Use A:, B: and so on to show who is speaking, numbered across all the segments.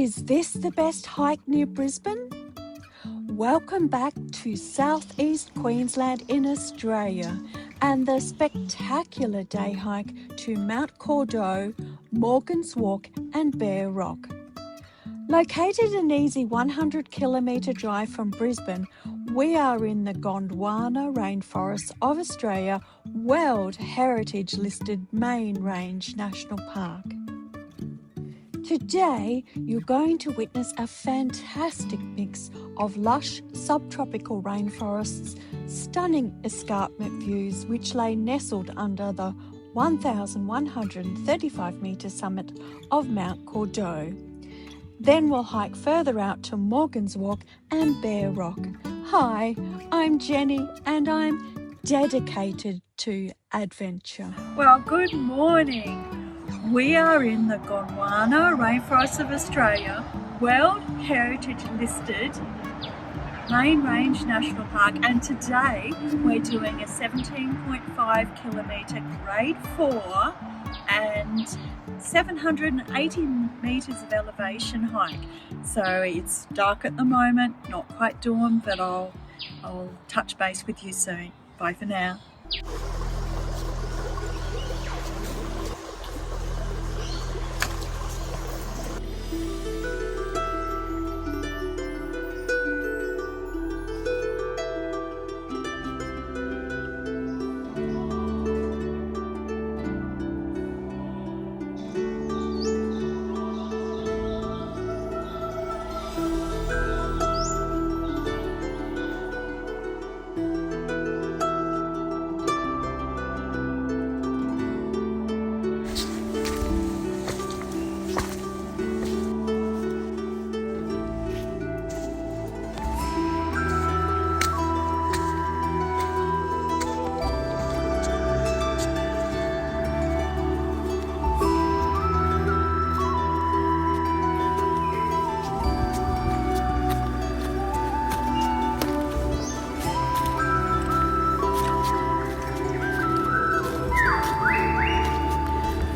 A: Is this the best hike near Brisbane? Welcome back to Southeast Queensland in Australia and the spectacular day hike to Mount Cordeaux, Morgan's Walk and Bear Rock. Located an easy 100 kilometre drive from Brisbane, we are in the Gondwana rainforests of Australia, World Heritage listed Main Range National Park. Today, you're going to witness a fantastic mix of lush subtropical rainforests, stunning escarpment views which lay nestled under the 1,135 metre summit of Mount Cordeaux. Then we'll hike further out to Morgan's Walk and Bear Rock. Hi, I'm Jenny and I'm dedicated to adventure. Well, good morning. We are in the Gondwana rainforests of Australia, World Heritage listed Main Range National Park, and today we're doing a 17.5 kilometre grade 4 and 780 metres of elevation hike. So it's dark at the moment, not quite dawn, but I'll touch base with you soon. Bye for now.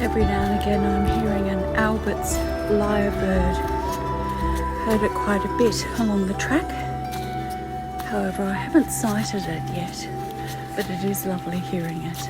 A: Every now and again I'm hearing an Albert's lyrebird. Heard it quite a bit along the track. However, I haven't sighted it yet, but it is lovely hearing it.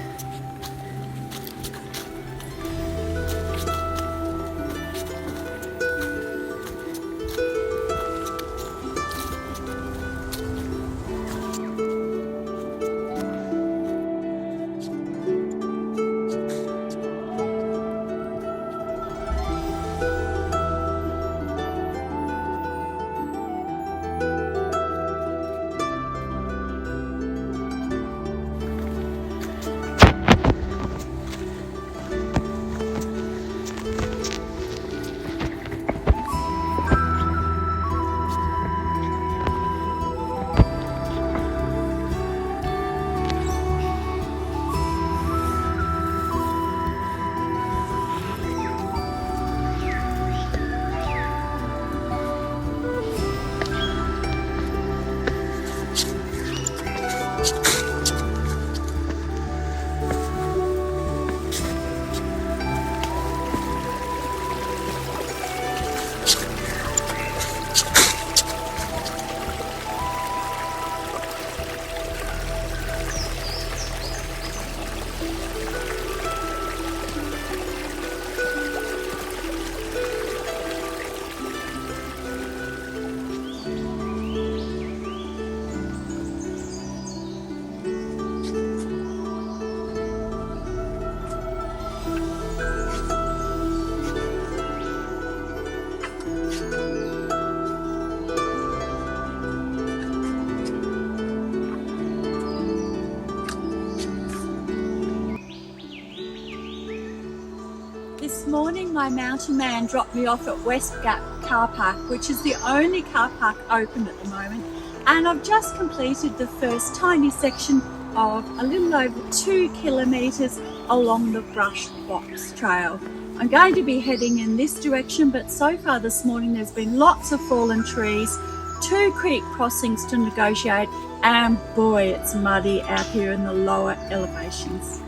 A: This morning my mountain man dropped me off at West Gap car park, which is the only car park open at the moment, and I've just completed the first tiny section of a little over 2 kilometres along the Brush Box Trail. I'm going to be heading in this direction, but so far this morning there's been lots of fallen trees, 2 creek crossings to negotiate, and boy, it's muddy out here in the lower elevations.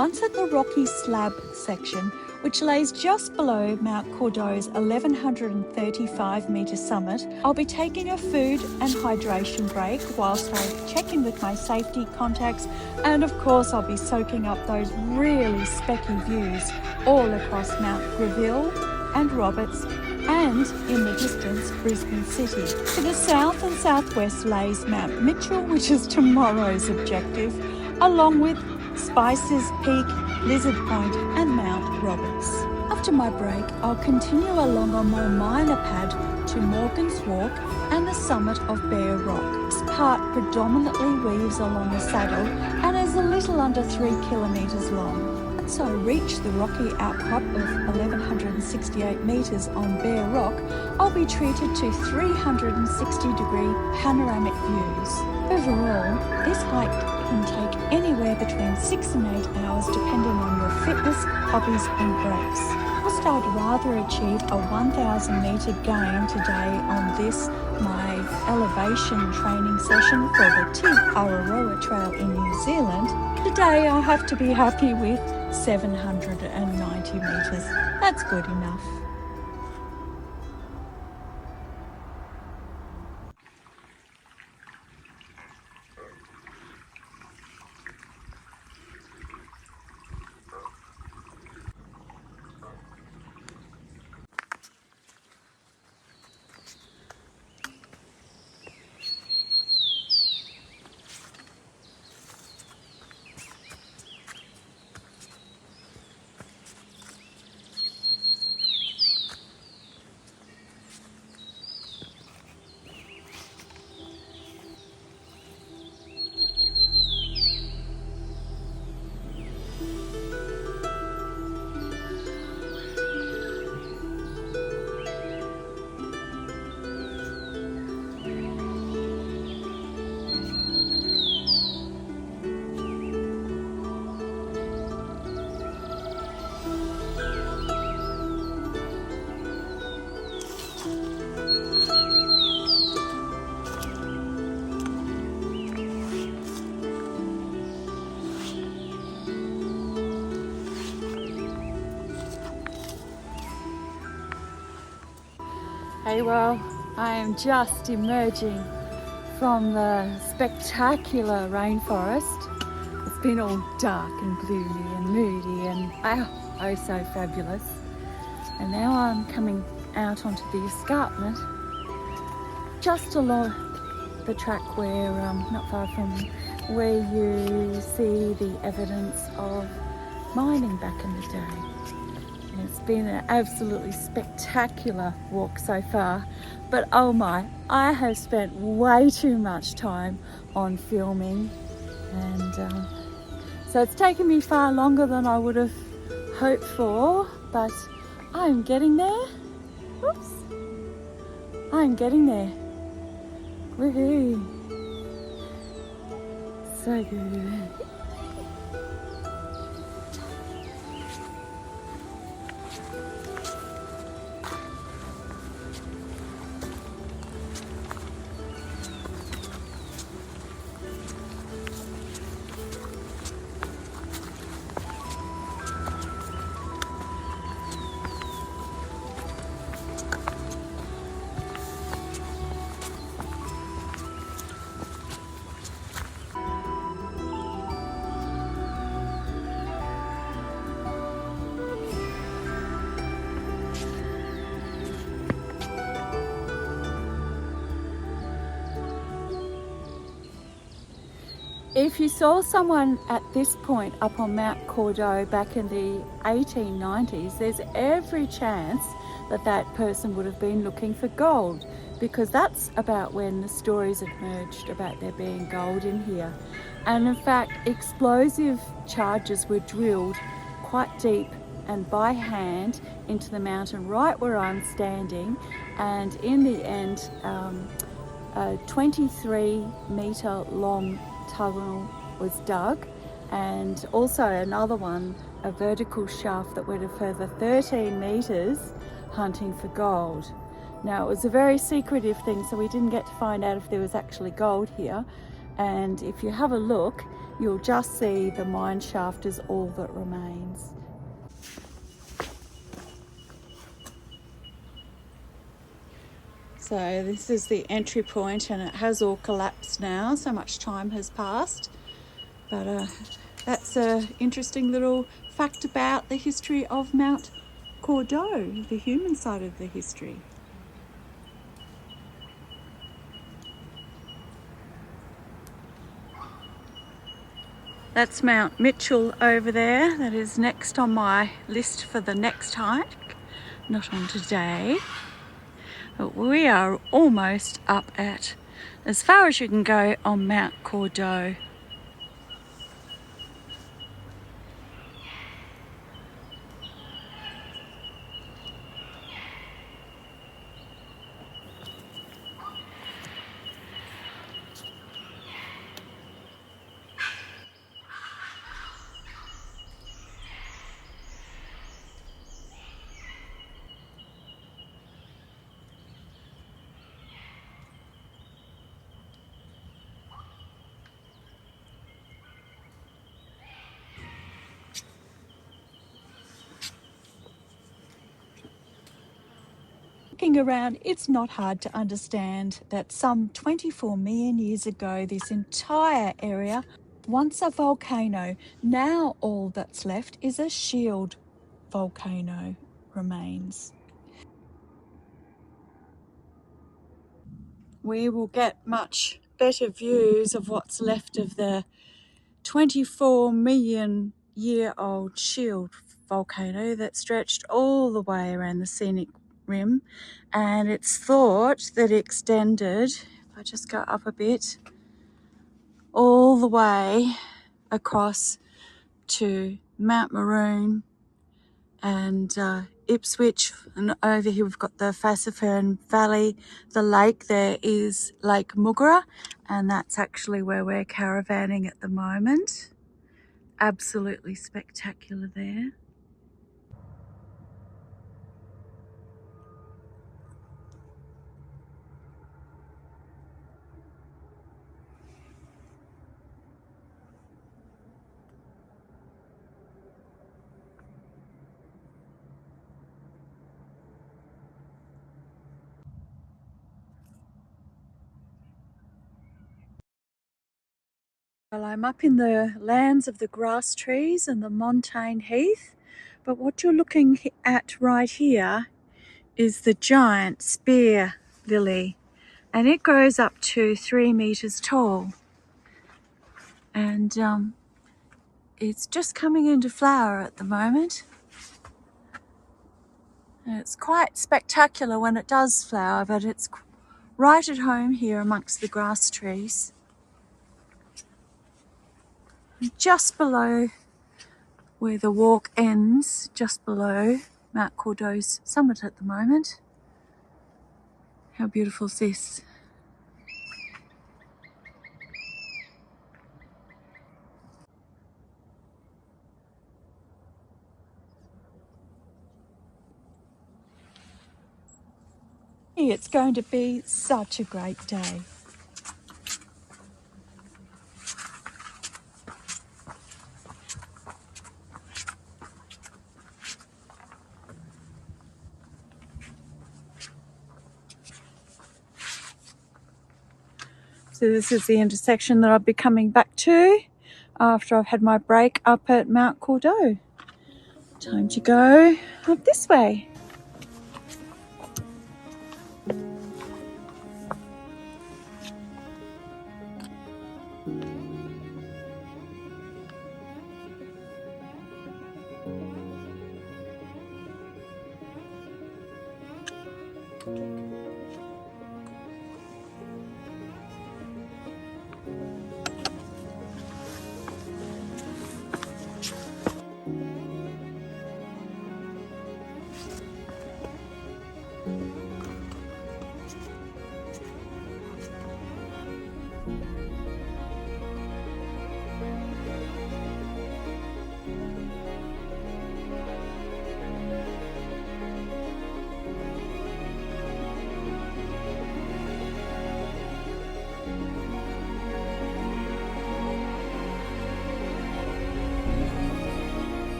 A: Once at the rocky slab section, which lays just below Mount Cordeaux's 1135 metre summit, I'll be taking a food and hydration break whilst I check in with my safety contacts, and of course I'll be soaking up those really specky views all across Mount Greville and Roberts, and in the distance Brisbane City. To the south and southwest lays Mount Mitchell, which is tomorrow's objective, along with Spices Peak, Lizard Point and Mount Roberts. After my break, I'll continue along a more minor pad to Morgan's Walk and the summit of Bear Rock. This part predominantly weaves along the saddle and is a little under 3 kilometres long. Once I reach the rocky outcrop of 1168 metres on Bear Rock, I'll be treated to 360-degree panoramic views. Overall, this hike can take anywhere between 6 and 8 hours depending on your fitness, hobbies and breaks. Whilst I'd rather achieve a 1,000 metre gain today on this, my elevation training session for the Araroa Trail in New Zealand, today I have to be happy with 790 metres. That's good enough. Hey, well, I am just emerging from the spectacular rainforest. It's been all dark and gloomy and moody and oh so fabulous. And now I'm coming out onto the escarpment, just along the track where, not far from where you see the evidence of mining back in the day. It's been an absolutely spectacular walk so far, but oh my, I have spent way too much time on filming, and so it's taken me far longer than I would have hoped for, but I'm getting there. Oops. I'm getting there. Woohoo. So good. If you saw someone at this point up on Mount Cordeaux back in the 1890s, there's every chance that that person would have been looking for gold, because that's about when the stories emerged about there being gold in here. And in fact, explosive charges were drilled quite deep and by hand into the mountain right where I'm standing, and in the end a 23-metre long tunnel was dug, and also another one, a vertical shaft that went a further 13 metres hunting for gold. Now, it was a very secretive thing, so we didn't get to find out if there was actually gold here, and if you have a look, you'll just see the mine shaft is all that remains. So this is the entry point, and it has all collapsed now, so much time has passed. But that's an interesting little fact about the history of Mount Cordeaux, the human side of the history. That's Mount Mitchell over there. That is next on my list for the next hike. Not on today. But we are almost up at as far as you can go on Mount Cordeaux. Looking around, it's not hard to understand that some 24 million years ago, this entire area, once a volcano, now all that's left is a shield volcano remains. We will get much better views of what's left of the 24 million year old shield volcano that stretched all the way around the scenic rim, and it's thought that it extended, if I just go up a bit, all the way across to Mount Maroon and Ipswich, and over here we've got the Fassifern Valley. The lake there is Lake Muggera, and that's actually where we're caravanning at the moment. Absolutely spectacular there. Well, I'm up in the lands of the grass trees and the montane heath, but what you're looking at right here is the giant spear lily, and it grows up to 3 meters tall, and it's just coming into flower at the moment. And it's quite spectacular when it does flower, but it's right at home here amongst the grass trees. Just below where the walk ends, just below Mount Cordeaux's summit at the moment. How beautiful is this? It's going to be such a great day. So this is the intersection that I'll be coming back to after I've had my break up at Mount Cordeaux. Time to go up this way.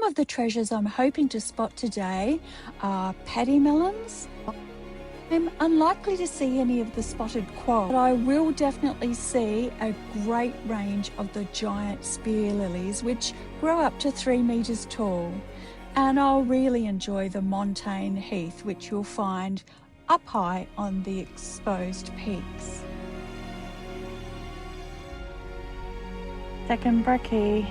A: of the treasures I'm hoping to spot today are paddy melons. I'm unlikely to see any of the spotted quoll, but I will definitely see a great range of the giant spear lilies, which grow up to 3 meters tall. And I'll really enjoy the montane heath, which you'll find up high on the exposed peaks. Second brekkie.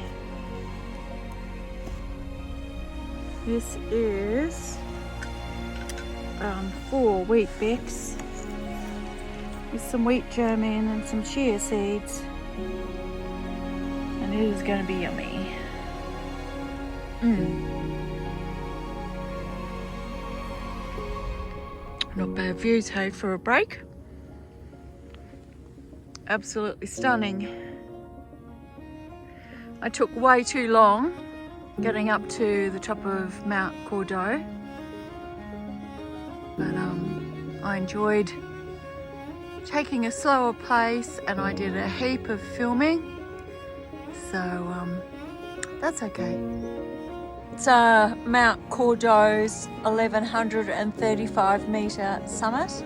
A: This is 4 wheat bix with some wheat germ in and some chia seeds, and it is going to be yummy. Not bad views, hey, for a break. Absolutely stunning. I took way too long getting up to the top of Mount Cordeaux, but I enjoyed taking a slower pace, and I did a heap of filming, so that's okay. It's Mount Cordeaux's 1135 metre summit,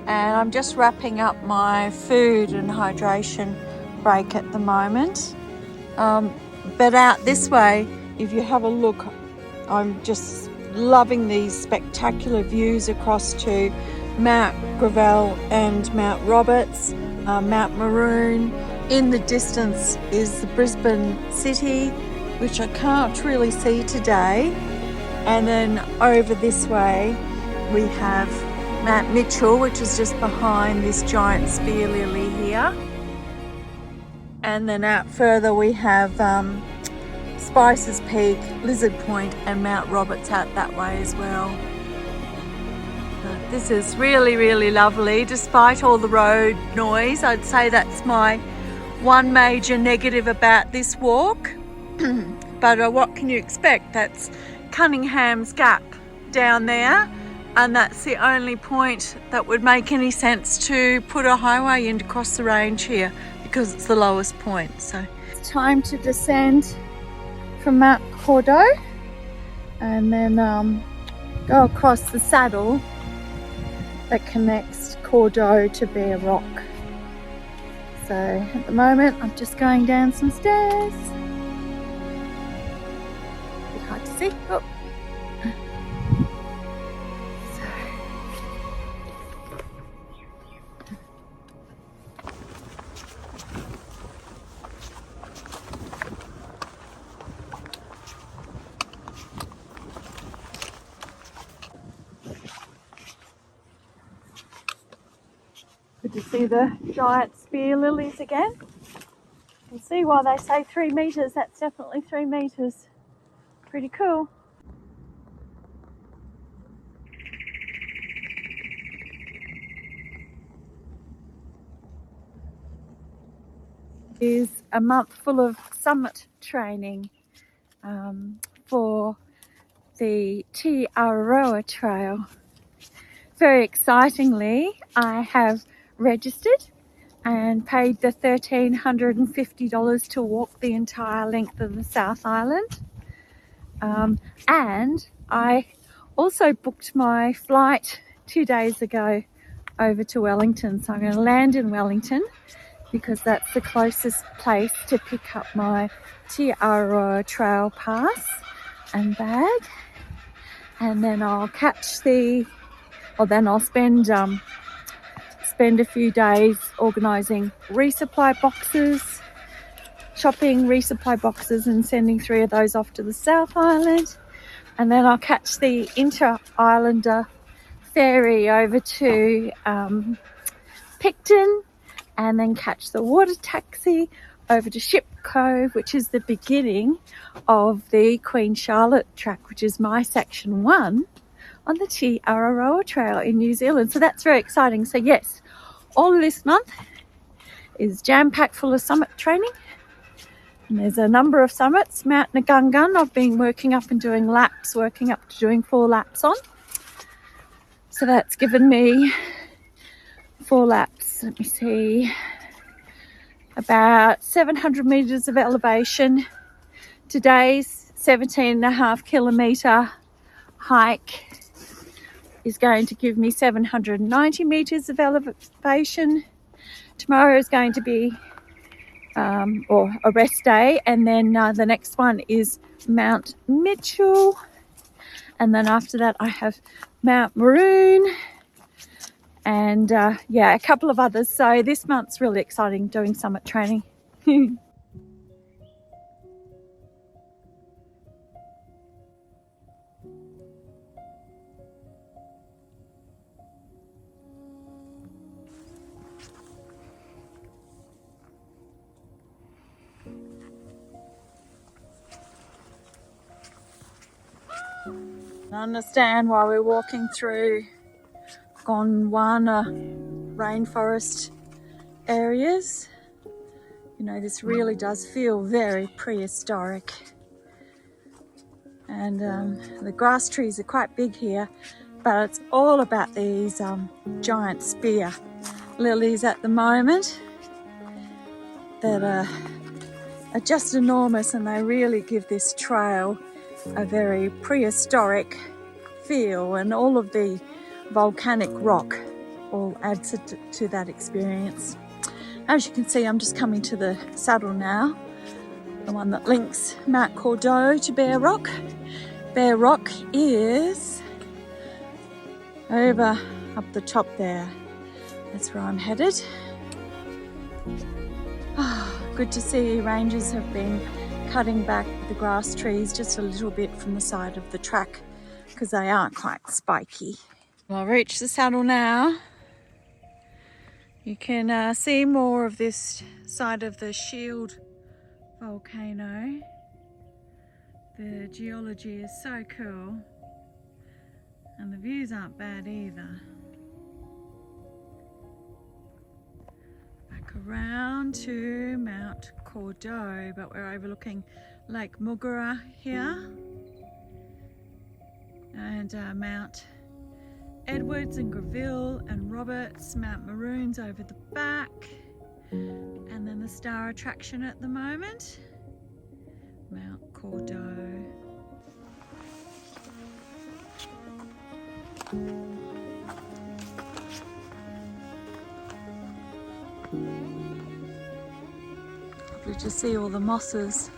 A: and I'm just wrapping up my food and hydration break at the moment. But out this way, if you have a look, I'm just loving these spectacular views across to Mount Gravel and Mount Roberts, Mount Maroon. In the distance is the Brisbane city, which I can't really see today. And then over this way we have Mount Mitchell, which is just behind this giant spear lily here. And then out further we have Spices Peak, Lizard Point and Mount Roberts out that way as well. But this is really, really lovely despite all the road noise. I'd say that's my one major negative about this walk. But what can you expect? That's Cunningham's Gap down there, and that's the only point that would make any sense to put a highway in to cross the range here, because it's the lowest point. So it's time to descend from Mount Cordeaux and then go across the saddle that connects Cordeaux to Bear Rock. So at the moment I'm just going down some stairs. A bit hard to see. Oh. Good to see the giant spear lilies again. You can see why they say 3 meters. That's definitely 3 meters. Pretty cool. Is a month full of summit training for the Araroa trail. Very excitingly, I have registered and paid the $1,350 to walk the entire length of the South Island. And I also booked my flight 2 days ago over to Wellington. So I'm going to land in Wellington because that's the closest place to pick up my Araroa trail pass and bag. And then I'll spend a few days organising resupply boxes, shopping resupply boxes and sending 3 of those off to the South Island. And then I'll catch the inter-islander ferry over to Picton, and then catch the water taxi over to Ship Cove, which is the beginning of the Queen Charlotte track, which is my section 1 on the Araroa trail in New Zealand. So that's very exciting. So yes, all of this month is jam-packed full of summit training. And there's a number of summits. Mount Nagungun, I've been working up and doing laps, working up to doing 4 laps on. So that's given me 4 laps, let me see, about 700 metres of elevation. Today's 17.5 kilometre hike is going to give me 790 metres of elevation. Tomorrow is going to be or a rest day, and then the next one is Mount Mitchell, and then after that I have Mount Maroon, and yeah, a couple of others. So this month's really exciting, doing summit training. I understand why we're walking through Gondwana rainforest areas. You know, this really does feel very prehistoric. And the grass trees are quite big here, but it's all about these giant spear lilies at the moment that are just enormous, and they really give this trail a very prehistoric feel, and all of the volcanic rock all adds to that experience. As you can see, I'm just coming to the saddle now, the one that links Mount Cordeaux to Bear Rock. Bear Rock is over up the top there. That's where I'm headed. Good to see rangers have been cutting back the grass trees just a little bit from the side of the track because they are quite spiky. Well, I've reached the saddle now. You can see more of this side of the Shield volcano. The geology is so cool, and the views aren't bad either. Back around to Mount Cordeaux, but we're overlooking Lake Mugara here, and Mount Edwards and Greville and Roberts. Mount Maroon's over the back, and then the star attraction at the moment, Mount Cordeaux. Lovely to see all the mosses.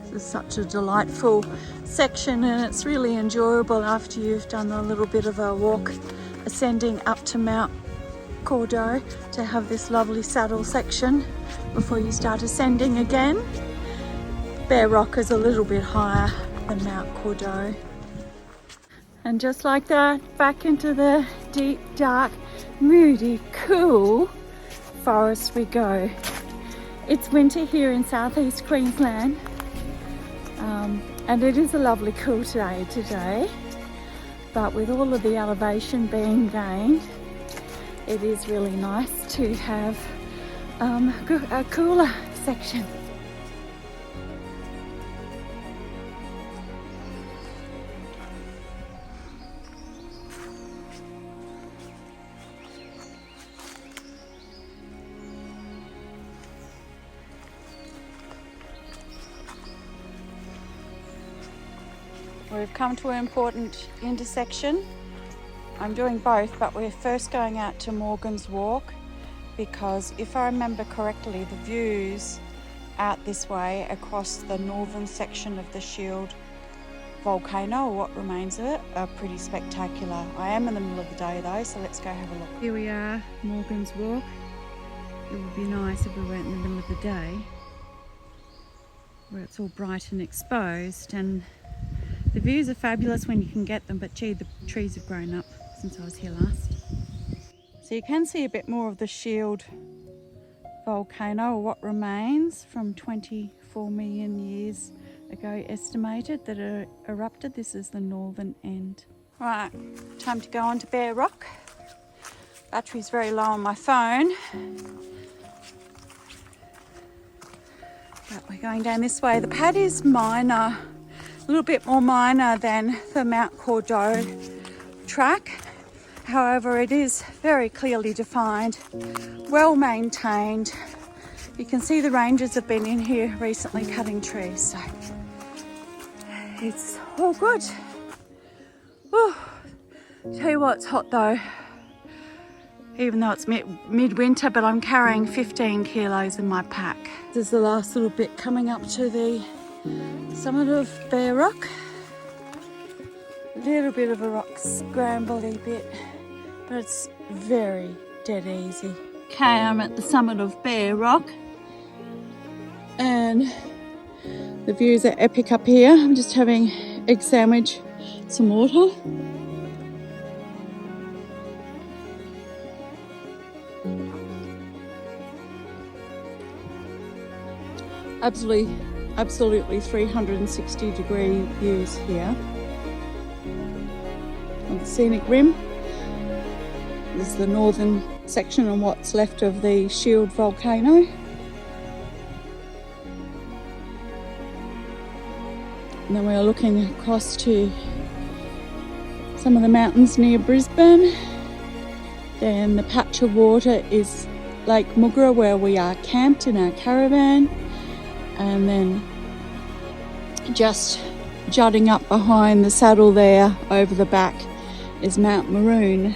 A: This is such a delightful section, and it's really enjoyable after you've done a little bit of a walk ascending up to Mount Cordeaux to have this lovely saddle section before you start ascending again. Bear Rock is a little bit higher than Mount Cordeaux. And just like that, back into the deep, dark, moody, cool forest we go. It's winter here in Southeast Queensland, and it is a lovely cool day today, but with all of the elevation being gained, it is really nice to have a cooler section. We've come to an important intersection. I'm doing both, but we're first going out to Morgan's Walk because if I remember correctly, the views out this way across the northern section of the Shield volcano, or what remains of it, are pretty spectacular. I am in the middle of the day though, so let's go have a look. Here we are, Morgan's Walk. It would be nice if we went in the middle of the day where it's all bright and exposed, and the views are fabulous when you can get them, but gee, the trees have grown up since I was here last. So you can see a bit more of the Shield volcano, or what remains from 24 million years ago estimated that it erupted. This is the northern end. Right, time to go on to Bear Rock. Battery's very low on my phone. But we're going down this way. The pad is minor little bit more minor than the Mount Cordeaux track. However, it is very clearly defined, well maintained. You can see the rangers have been in here recently cutting trees, so it's all good. Whew. Tell you what, it's hot though, even though it's midwinter, but I'm carrying 15 kilos in my pack. This is the last little bit coming up to the summit of Bear Rock. A little bit of a rock scrambly bit, but it's very dead easy. Okay, I'm at the summit of Bear Rock and the views are epic up here. I'm just having egg sandwich, some water. Absolutely 360 degree views here on the scenic rim. This is the northern section and what's left of the Shield volcano. And then we are looking across to some of the mountains near Brisbane. Then the patch of water is Lake Mugra, where we are camped in our caravan. And then just jutting up behind the saddle there over the back is Mount Maroon.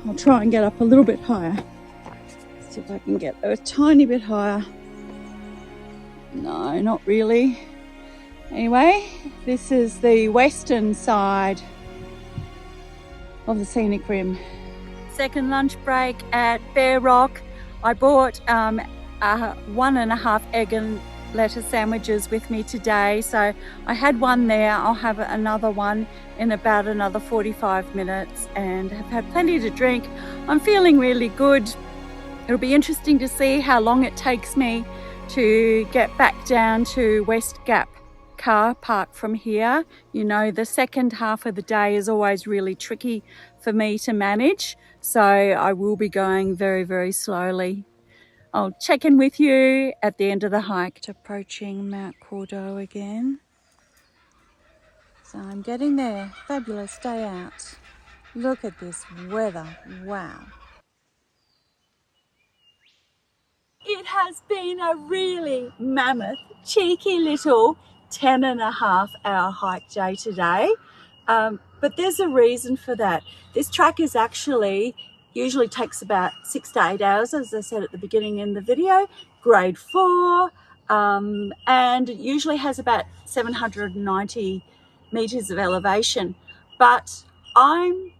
A: I'll try and get up a little bit higher. See if I can get a tiny bit higher. No, not really. Anyway, this is the western side of the scenic rim. Second lunch break at Bear Rock. I bought 1.5 egg and lettuce sandwiches with me today, so I had one there. I'll have another one in about another 45 minutes and have had plenty to drink. I'm feeling really good. It'll be interesting to see how long it takes me to get back down to West Gap car park from here. You know, the second half of the day is always really tricky for me to manage, so I will be going very slowly. I'll check in with you at the end of the hike. Approaching Mount Cordeaux again. So I'm getting there. Fabulous day out. Look at this weather. Wow. It has been a really mammoth, cheeky little 10.5 hour hike day today. But there's a reason for that. This track is actually usually takes about 6 to 8 hours, as I said at the beginning in the video, grade 4, and it usually has about 790 meters of elevation. But I'm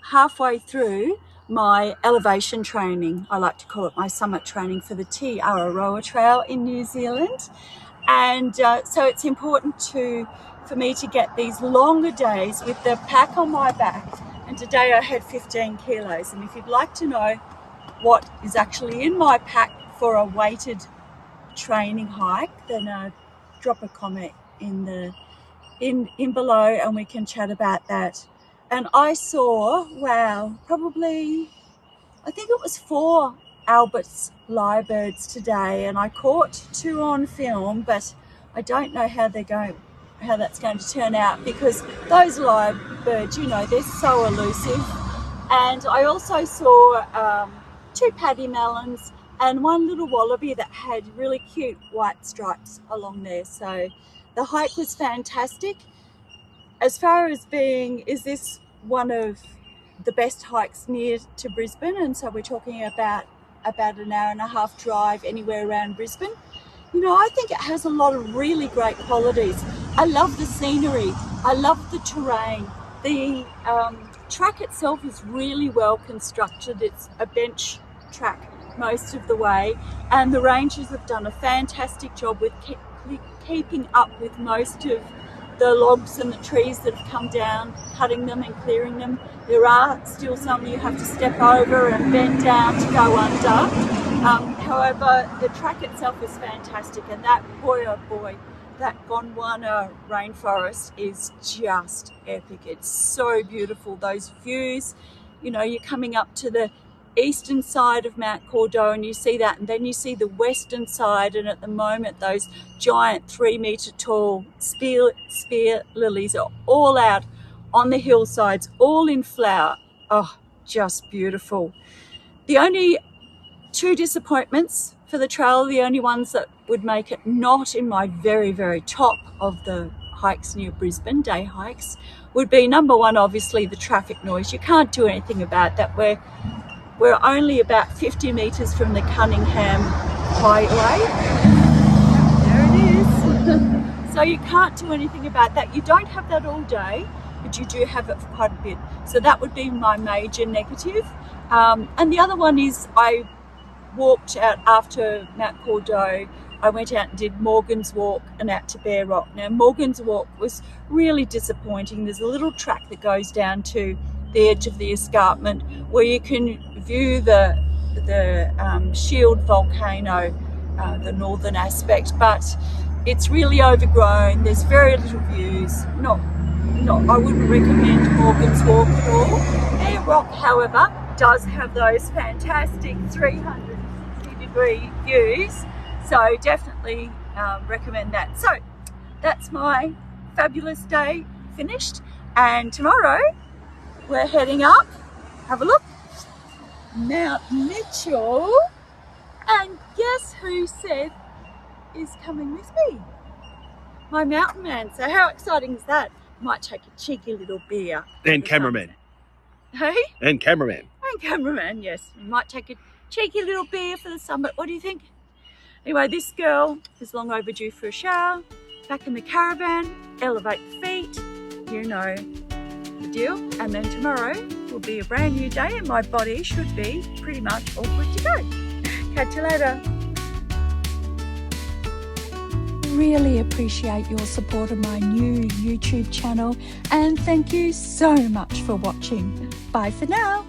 A: halfway through my elevation training. I like to call it my summit training for the Araroa Trail in New Zealand. And so it's important for me to get these longer days with the pack on my back. And today I had 15 kilos. And if you'd like to know what is actually in my pack for a weighted training hike, then drop a comment in below and we can chat about that. And I saw, wow, probably, I think it was 4 Albert's lyrebirds today, and I caught 2 on film, but I don't know how that's going to turn out, because those lyrebirds, you know, they're so elusive. And I also saw 2 paddy melons and 1 little wallaby that had really cute white stripes along there. So the hike was fantastic. As far as being, is this one of the best hikes near to Brisbane? And so we're talking about an hour-and-a-half drive anywhere around Brisbane. You know, I think it has a lot of really great qualities. I love the scenery. I love the terrain. The track itself is really well constructed. It's a bench track most of the way, and the rangers have done a fantastic job with keeping up with most of the logs and the trees that have come down, cutting them and clearing them. There are still some you have to step over and bend down to go under. However, the track itself is fantastic, and that, boy oh boy, that Gondwana rainforest is just epic. It's so beautiful. Those views, you know, you're coming up to the
B: eastern side of Mount Cordeaux, and you see that, and then you see the western side, and at the moment those giant 3-metre tall spear lilies are all out on the hillsides, all in flower. Oh, just beautiful. The only 2 disappointments for the trail, the only ones that would make it not in my very, very top of the hikes near Brisbane, day hikes, would be number 1, obviously the traffic noise. You can't do anything about that. We're only about 50 metres from the Cunningham Highway. There it is. So you can't do anything about that. You don't have that all day, but you do have it for quite a bit. So that would be my major negative. And the other one is I walked out after Mount Cordeaux. I went out and did Morgan's Walk and out to Bear Rock. Now, Morgan's Walk was really disappointing. There's a little track that goes down to the edge of the escarpment where you can view the Shield volcano, the northern aspect, but it's really overgrown. There's very little views. I wouldn't recommend Morgan's Walk at all. Bear Rock, however, does have those fantastic 360-degree views, so definitely recommend that. So that's my fabulous day finished, and tomorrow we're heading up, have a look, Mount Mitchell, and guess who said is coming with me? My mountain man. So how exciting is that? Might take a cheeky little beer.
C: And cameraman.
B: Hey?
C: And cameraman.
B: And cameraman, yes. We might take a cheeky little beer for the summit. What do you think? Anyway, this girl is long overdue for a shower. Back in the caravan, elevate the feet, you know the deal. And then tomorrow will be a brand new day and my body should be pretty much all good to go. Catch you later.
A: Really appreciate your support of my new YouTube channel, and thank you so much for watching. Bye for now.